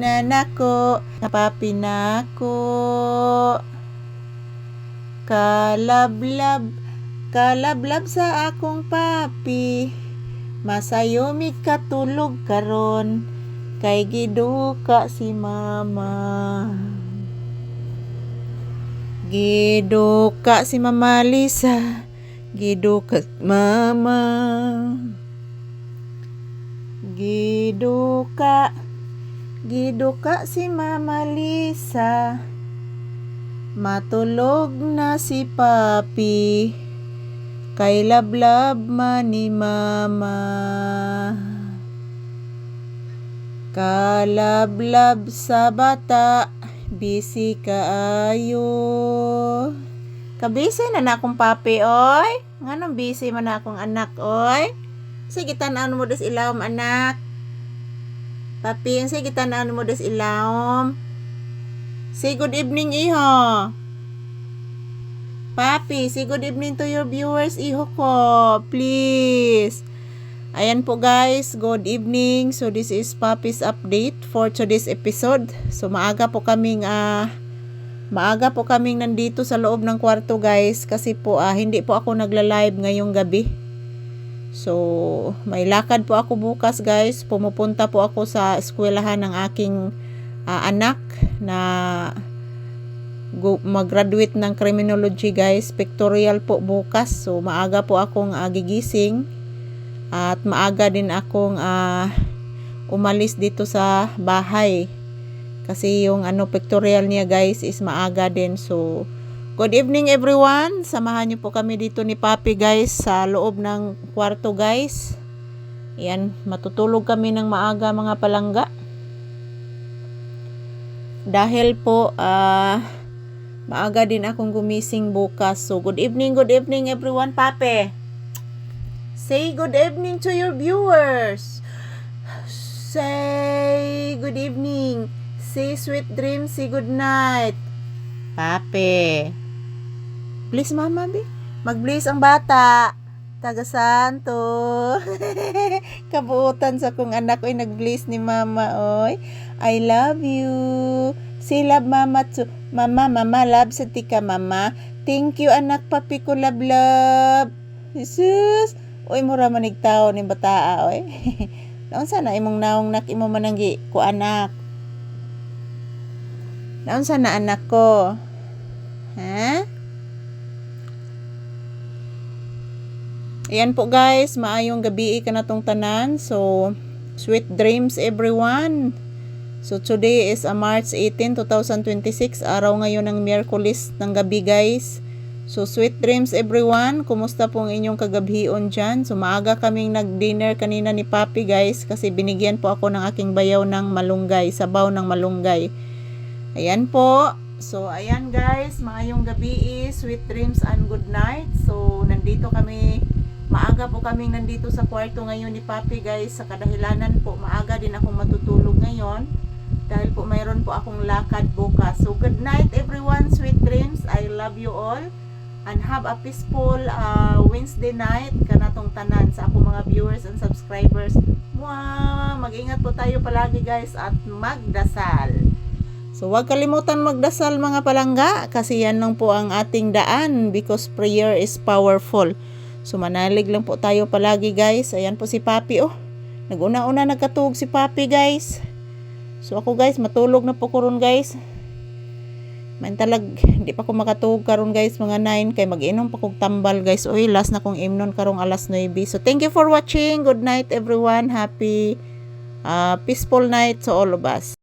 Nanako, napapinako, kalablab, kalablab sa akong papi, masayomig katulog karon, kay giduka si mama. Giduka si Mama Lisa, giduka mama. Giduka si Mama Lisa, matulog na si papi, kay lablab man ni mama. Kalablab sa bata, busy kaayo. Kabisi na na akong papi, oy. Nganong busy man na akong anak, oy. Sige, tan-an mo des ilawom, anak. Papi, sige, tan-an mo des ilawom. Say good evening, iho. Papi, say good evening to your viewers, iho ko. Please. Ayan po guys, good evening. So this is Papi's update for today's episode. So maaga po kaming nandito sa loob ng kwarto guys, kasi po hindi po ako nagla-live ngayong gabi. So may lakad po ako bukas guys. Pumupunta po ako sa eskwelahan ng aking anak na mag-graduate ng criminology guys. Pictorial po bukas. So maaga po akong gigising. At maaga din akong umalis dito sa bahay. Kasi yung pictorial niya guys is maaga din. So, good evening everyone. Samahan niyo po kami dito ni Papi guys sa loob ng kwarto guys. Ayan, matutulog kami ng maaga mga palangga. Dahil po, maaga din akong gumising bukas. So, good evening everyone, Papi. Say good evening to your viewers. Say good evening. Say sweet dreams. Say good night. Pape. Please mama, be. Mag-bless ang bata. Taga Santo. Kabuutan sa kong anak oy, nag-bless ni mama oy. I love you. Say love mama to. Mama, love sa tika mama. Thank you anak, papi ko love. Jesus. Oy, mura manig tao ni bataa, oy. Naon sana imong naong nak imo mananggi ko anak. Naon sana anak ko? Ha? Ayan po guys, maayong gabi ka na tong tanan. So, sweet dreams everyone. So, today is March 18, 2026. Araw ngayon ng Miyerkules ng gabi guys. So, sweet dreams everyone. Kumusta pong inyong kagabhion dyan? So, maaga kaming nag-dinner kanina ni Papi guys. Kasi binigyan po ako ng aking bayaw ng malunggay. Sabaw ng malunggay. Ayan po. So, ayan guys. Maayong gabi, sweet dreams and good night. So, nandito kami. Maaga po kaming nandito sa kwarto ngayon ni Papi guys. Sa kadahilanan po, maaga din akong matutulog ngayon. Dahil po mayroon po akong lakad bukas. So, good night everyone. Sweet dreams. I love you all. And have a peaceful Wednesday night kanatong tanan sa akong mga viewers and subscribers. Wow! Mag-ingat po tayo palagi guys at magdasal. So huwag kalimutan magdasal mga palangga, kasi yan lang po ang ating daan, because prayer is powerful. So manalig lang po tayo palagi guys. Ayan po si Papi oh. Nag-una-una nagkatug si Papi guys. So ako guys, matulog na po ko ron guys. Mantalag, hindi pa ko makatug karon guys, mga 9, kay mag-inom pa kong tambal guys. Uy, last na kong imnon karong alas 9. So thank you for watching. Good night everyone. Happy peaceful night to all of us.